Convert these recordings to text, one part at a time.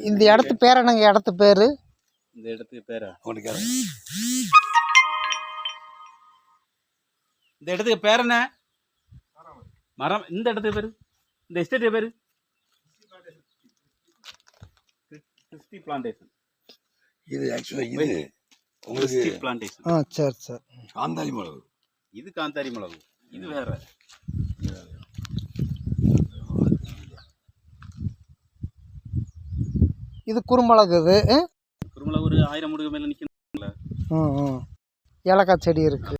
இந்த இடத்து பேர் என்னங்க? இடத்து பேரு இந்த இடத்துக்கு பேரா? இந்த இடத்துக்கு பேர் என்ன? மரம். இந்த இடத்துக்கு பேரு, இந்த எஸ்டேட் பேரு கிறிஸ்டி பிளான்டேஷன். இது ஆக்சுவலா இது உங்களுக்கு பிளான்டேஷன். சரி சரி. காந்தாரி மிளகு. இது காந்தாரி மிளகு. இது வேற. இது குறுமிளகு. இது குறுமிளகு ஒரு 1000 முடுக்கு மேல நிக்கணும்ல. ஏலக்காய் செடி இருக்கு.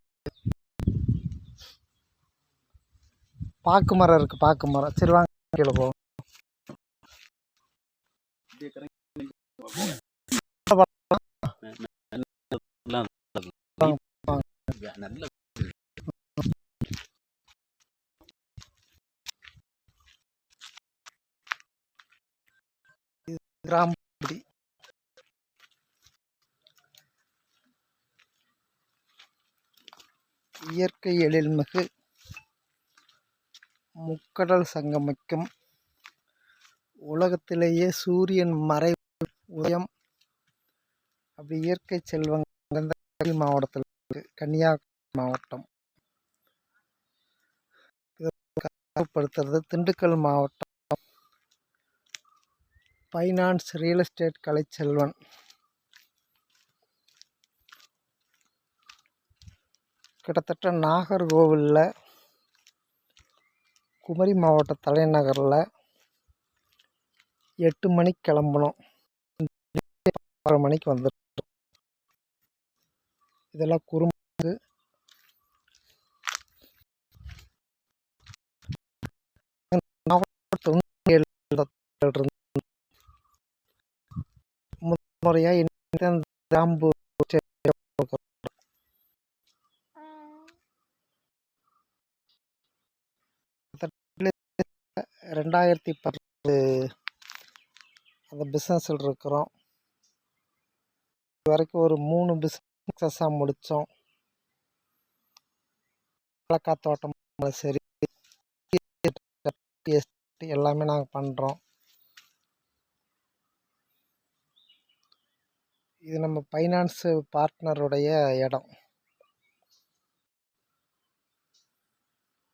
பாக்கு மரம் இருக்கு. பாக்கு மரம். சரி வாங்க கீழே போவோம். நல்ல கிராம்பு. இயற்கை எழில்மிகு முக்கடல் சங்கமிக்கும் உலகத்திலேயே சூரியன் மறை உதயம் அப்படி இயற்கை செல்வங்கள் மாவட்டத்தில் இருக்கு. கன்னியாகுமரி மாவட்டம். படுத்துறது திண்டுக்கல் மாவட்டம். Finance real estate Kalaiselvan. கிட்டத்தட்ட நாகர்கோவிலில் குமரி மாவட்ட தலைநகரில் 8 மணிக்கு கிளம்பணும். 6 மணிக்கு வந்துடும். இதெல்லாம் குறும்பு. முறையாக கிராம்பு 2010 அந்த பிஸ்னஸில் இருக்கிறோம். இது வரைக்கும் ஒரு 3 பிஸ்னஸாக முடித்தோம். ஏலக்காய் தோட்டம் சரி, எல்லாமே நாங்கள் பண்ணுறோம். இது நம்ம ஃபைனான்ஸு பார்ட்னருடைய இடம்.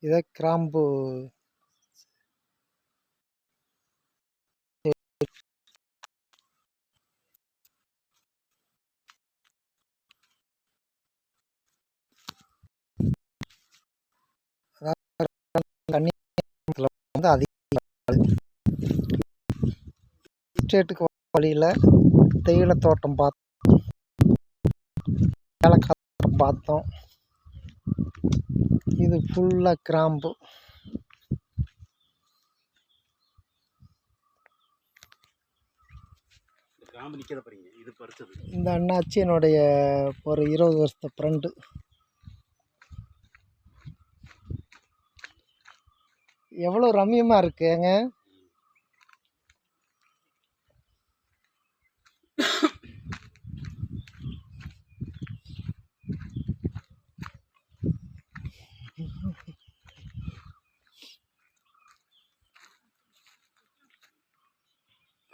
இதை கிராம்பு வந்து அதிக ஸ்டேட்டுக்கு வழியில் தேயிலை தோட்டம் பார்த்தோம், ஏலக்காய் தோட்டம் பார்த்தோம். இது ஃபுல்லாக கிராம்பு. இந்த அண்ணாச்சி என்னுடைய ஒரு 20 வருஷத்து ஃப்ரெண்டு. எவ்வளோ ரம்மியமாக இருக்குங்க.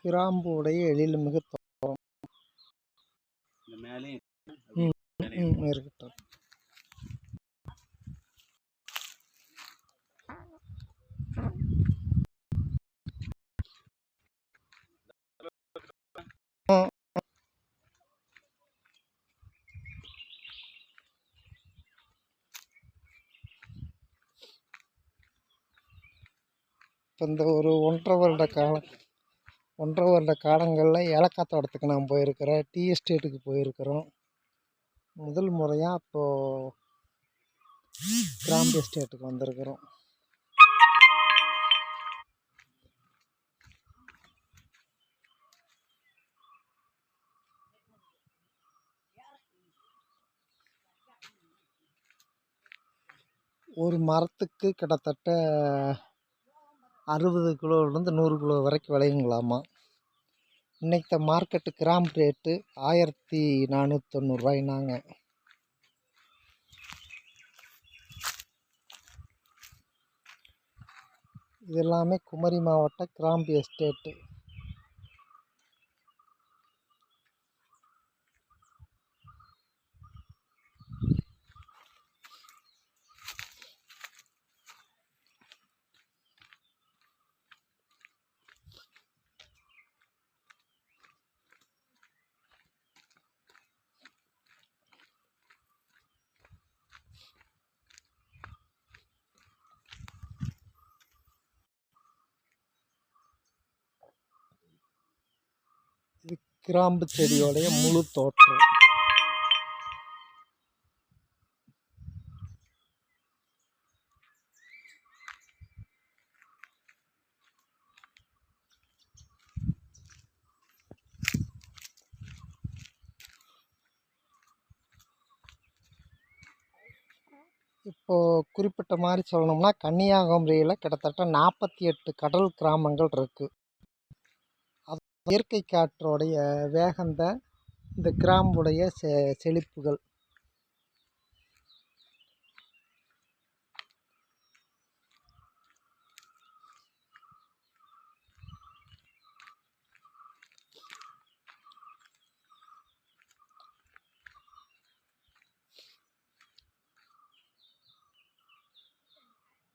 கிராம்புடைய எழில்மிகு தோட்டம் இருக்கட்டும். இப்போ இந்த ஒரு 1.5 வருட காலங்களில் ஏலக்காய் தோட்டத்துக்கு நான் போயிருக்கிறேன். டீ எஸ்டேட்டுக்கு போயிருக்கிறோம். முதல் முறையாக இப்போது கிராம்பு எஸ்டேட்டுக்கு வந்திருக்கிறோம். ஒரு மரத்துக்கு கிட்டத்தட்ட 60 கிலோலேருந்து 100 கிலோ வரைக்கும் விளையுங்களாமா. இன்றைக்கி மார்க்கெட்டு கிராம்பு ரேட்டு 1490 ரூபாய்னாங்க. இது எல்லாமே குமரி மாவட்ட கிராம்பு எஸ்டேட்டு. இது கிராம்பு செடியோடைய முழு தோற்றம். இப்போது குறிப்பிட்ட மாதிரி சொல்லணும்னா கன்னியாகுமரியில் கிட்டத்தட்ட 48 கடல் கிராமங்கள் இருக்குது. அது இயற்கை காற்றோடைய வேகந்தான் இந்த கிராம்புடைய செழிப்புகள்.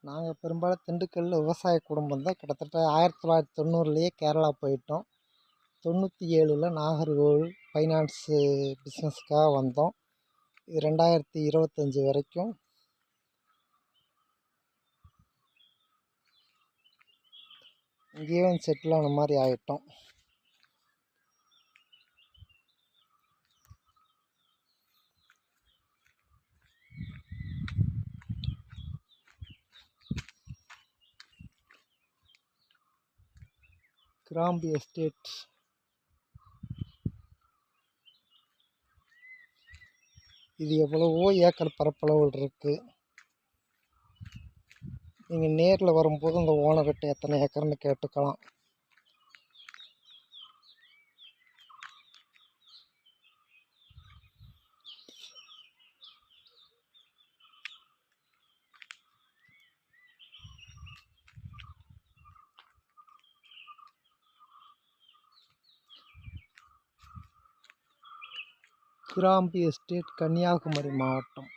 நாங்கள் பெரும்பாலும் திண்டுக்கல்லில் விவசாய குடும்பம் தான். கிட்டத்தட்ட 1990லேயே கேரளா போயிட்டோம். 97ல் நாகர்கோவில் ஃபைனான்ஸு பிஸ்னஸ்க்காக வந்தோம். இது 2025 வரைக்கும் இங்கேயே வந்து செட்டில் ஆன மாதிரி ஆகிட்டோம். கிராம்பு எஸ்டேட் இது எவ்வளவோ ஏக்கர் பரப்பளவில் இருக்குது. நீங்கள் நேரில் வரும்போது அந்த ஓனர்கிட்ட எத்தனை ஏக்கர்னு கேட்டுக்கலாம். கிராம்பு எஸ்டேட் கன்னியாகுமரி மாவட்டம்.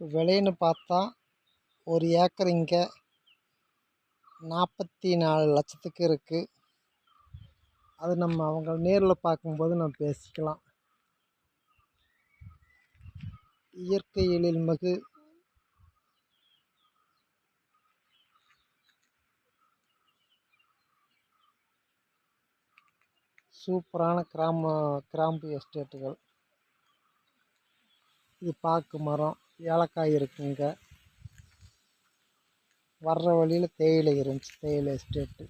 விலைன்னு பார்த்தா ஒரு ஏக்கர் இங்கே 44 லட்சத்துக்கு இருக்குது. அது நம்ம அவங்க நேரில் பார்க்கும்போது நம்ம பேசிக்கலாம். இயற்கை எழில்மிகு சூப்பரான கிராம்பு எஸ்டேட்டுகள். இது பாக்கு மரம், ஏலக்காய் இருக்குங்க. வர்ற வழியில் தேயிலை இருந்துச்சு, தேயிலை எஸ்டேட்டு.